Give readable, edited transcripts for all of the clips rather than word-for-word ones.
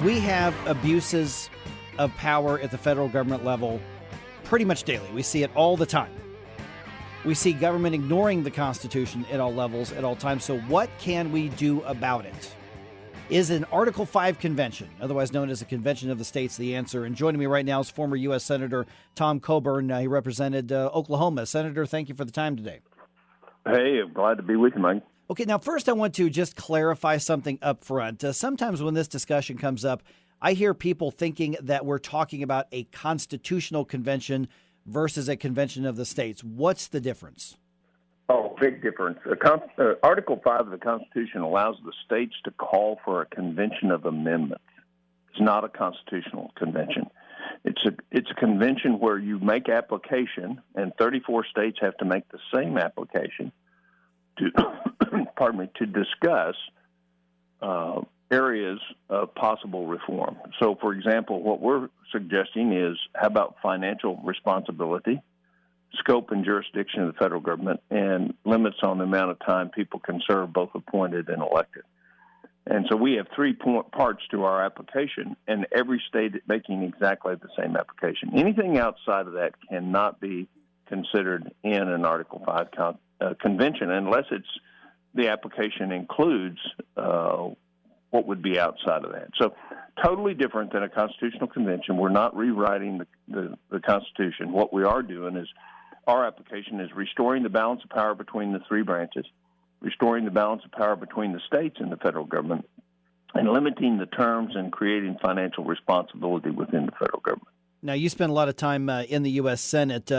We have abuses of power at the federal government level pretty much daily. We see it all the time. We see government ignoring the Constitution at all levels, at all times. So what can we do about it? Is an Article 5 convention, otherwise known as a convention of the states, the answer? And joining me right now is former U.S. Senator Tom Coburn. He represented Oklahoma. Senator, thank you for the time today. Hey, I'm glad to be with you, Mike. Okay, now first I want to just clarify something up front. Sometimes when this discussion comes up, I hear people thinking that we're talking about a constitutional convention versus a convention of the states. What's the difference? Oh, big difference. Article 5 of the Constitution allows the states to call for a convention of amendments. It's not a constitutional convention. It's a convention where you make application, and 34 states have to make the same application to, to discuss areas of possible reform. So, for example, what we're suggesting is, how about financial responsibility, scope and jurisdiction of the federal government, and limits on the amount of time people can serve, both appointed and elected. And so we have three parts to our application, and every state is making exactly the same application. Anything outside of that cannot be considered in an Article 5 convention unless the application includes what would be outside of that. So totally different than a constitutional convention. We're not rewriting the Constitution. What we are doing is, our application is restoring the balance of power between the three branches, restoring the balance of power between the states and the federal government, and limiting the terms and creating financial responsibility within the federal government. Now, you spend a lot of time in the U.S. Senate.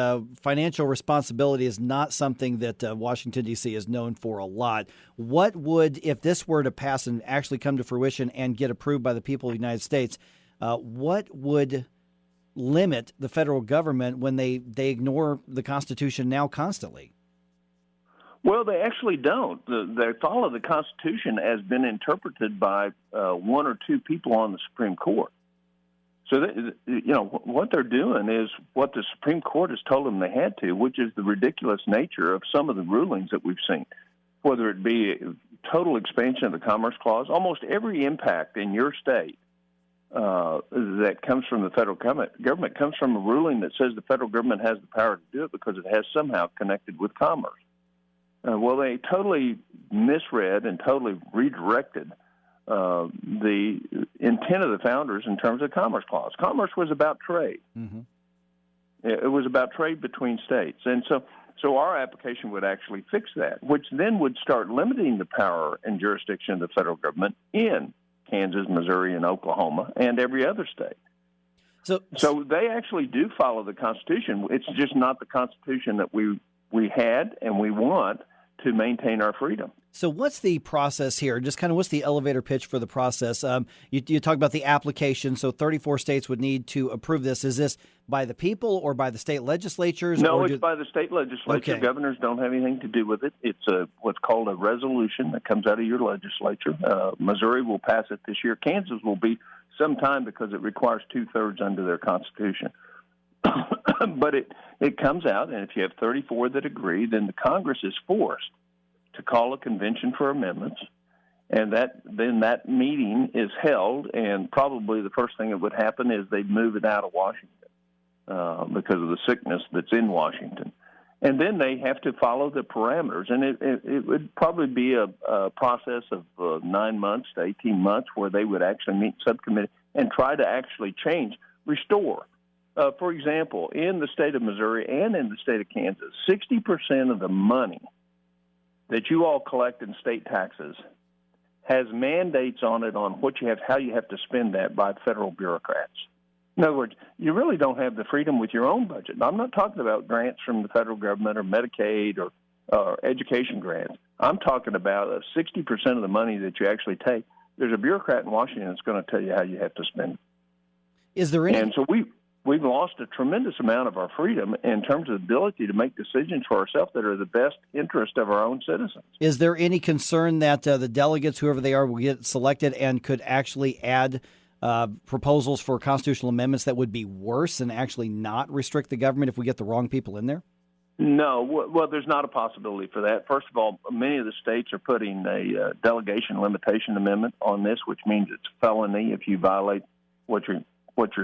Financial responsibility is not something that Washington, D.C. is known for a lot. What would, if this were to pass and actually come to fruition and get approved by the people of the United States, what would limit the federal government when they ignore the Constitution now constantly? Well, they actually don't. They follow the Constitution as been interpreted by one or two people on the Supreme Court. So, what they're doing is what the Supreme Court has told them they had to, which is the ridiculous nature of some of the rulings that we've seen, whether it be total expansion of the Commerce Clause. Almost every impact in your state that comes from the federal government comes from a ruling that says the federal government has the power to do it because it has somehow connected with commerce. Well, they totally misread and totally redirected the intent of the founders in terms of Commerce Clause. Commerce was about trade. Mm-hmm. It was about trade between states. And so our application would actually fix that, which then would start limiting the power and jurisdiction of the federal government in Kansas, Missouri, and Oklahoma, and every other state. So they actually do follow the Constitution. It's just not the Constitution that we had and we want to maintain our freedom. So what's the process here? Just kind of what's the elevator pitch for the process? You talk about the application, so 34 states would need to approve this. Is this by the people or by the state legislatures? No, it's by the state legislature. Okay. Governors don't have anything to do with it. It's what's called a resolution that comes out of your legislature. Missouri will pass it this year. Kansas will be sometime because it requires 2/3 under their Constitution. But it comes out, and if you have 34 that agree, then the Congress is forced to call a convention for amendments, and then that meeting is held, and probably the first thing that would happen is they'd move it out of Washington because of the sickness that's in Washington. And then they have to follow the parameters, and it would probably be a process of 9 months to 18 months where they would actually meet subcommittee and try to actually restore. For example, in the state of Missouri and in the state of Kansas, 60% of the money that you all collect in state taxes has mandates on it on how you have to spend that by federal bureaucrats. In other words, you really don't have the freedom with your own budget. I'm not talking about grants from the federal government or Medicaid or education grants. I'm talking about 60% of the money that you actually take. There's a bureaucrat in Washington that's going to tell you how you have to spend it. Is there any? And so we've lost a tremendous amount of our freedom in terms of the ability to make decisions for ourselves that are the best interest of our own citizens. Is there any concern that the delegates, whoever they are, will get selected and could actually add proposals for constitutional amendments that would be worse and actually not restrict the government if we get the wrong people in there? No, well, there's not a possibility for that. First of all, many of the states are putting a delegation limitation amendment on this, which means it's felony if you violate what you're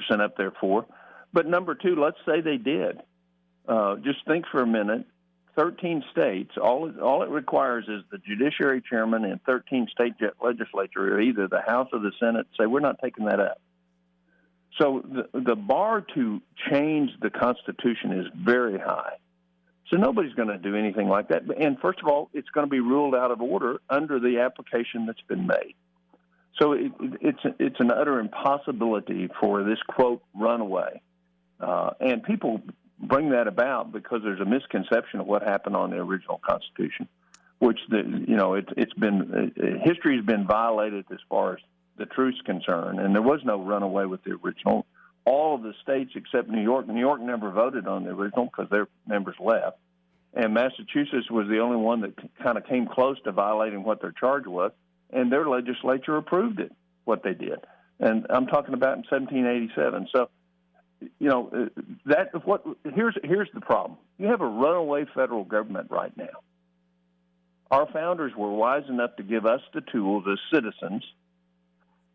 sent up there for. But number two, let's say they did. Just think for a minute. 13 states, all it requires is the judiciary chairman and 13 state legislature, or either the House or the Senate, say we're not taking that up. So the bar to change the Constitution is very high. So nobody's going to do anything like that. And first of all, it's going to be ruled out of order under the application that's been made. So it's an utter impossibility for this, quote, runaway. And people bring that about because there's a misconception of what happened on the original Constitution, which, history has been violated as far as the truth's concerned. And there was no runaway with the original. All of the states except New York never voted on the original because their members left. And Massachusetts was the only one that kind of came close to violating what their charge was, and their legislature approved it, what they did. And I'm talking about in 1787. So, here's the problem. You have a runaway federal government right now. Our founders were wise enough to give us the tools as citizens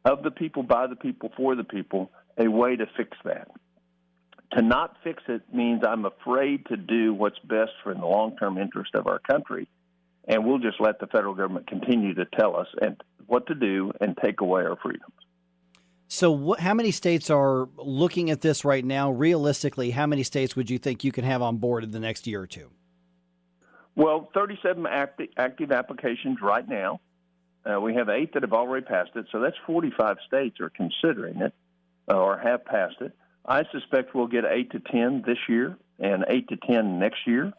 of the people, by the people, for the people, a way to fix that. To not fix it means I'm afraid to do what's best for the long-term interest of our country, and we'll just let the federal government continue to tell us what to do and take away our freedoms. So how many states are looking at this right now? Realistically, how many states would you think you can have on board in the next year or two? Well, 37 active applications right now. We have 8 that have already passed it, so that's 45 states are considering it or have passed it. I suspect we'll get 8 to 10 this year and 8 to 10 next year.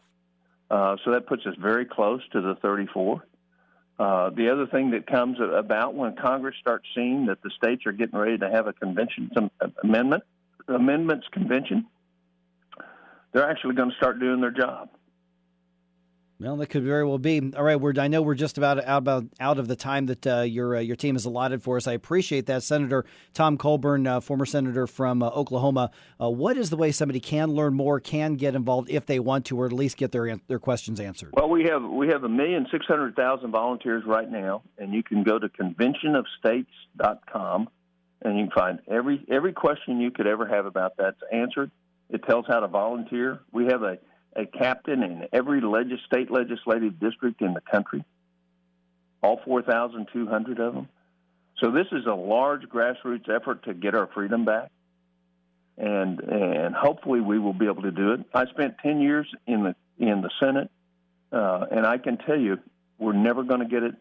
So that puts us very close to the 34. The other thing that comes about when Congress starts seeing that the states are getting ready to have a convention, amendments convention, they're actually going to start doing their job. Well, that could very well be. All right, I know we're just about out of the time that your team has allotted for us. I appreciate that. Senator Tom Coburn, former senator from Oklahoma. What is the way somebody can learn more, can get involved if they want to, or at least get their questions answered? Well, we have 1,600,000 volunteers right now, and you can go to conventionofstates.com, and you can find every question you could ever have about that's answered. It tells how to volunteer. We have a captain in every state legislative district in the country, all 4,200 of them. So this is a large grassroots effort to get our freedom back, and hopefully we will be able to do it. I spent 10 years in the Senate, and I can tell you we're never going to get it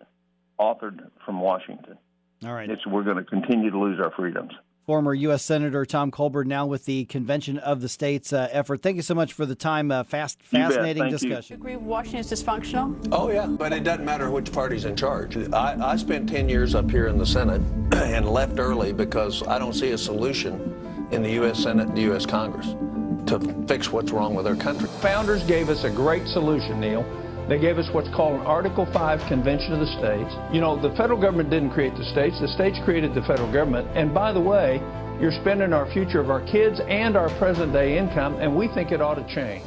authored from Washington. All right. We're going to continue to lose our freedoms. Former U.S. Senator Tom Coburn, now with the Convention of the States effort. Thank you so much for the time. Fascinating discussion. You agree Washington is dysfunctional? Oh, yeah, but it doesn't matter which party's in charge. I spent 10 years up here in the Senate and left early because I don't see a solution in the U.S. Senate and the U.S. Congress to fix what's wrong with our country. Founders gave us a great solution, Neil. They gave us what's called an Article 5 Convention of the States. You know, the federal government didn't create the states created the federal government. And by the way, you're spending our future of our kids and our present day income, and we think it ought to change.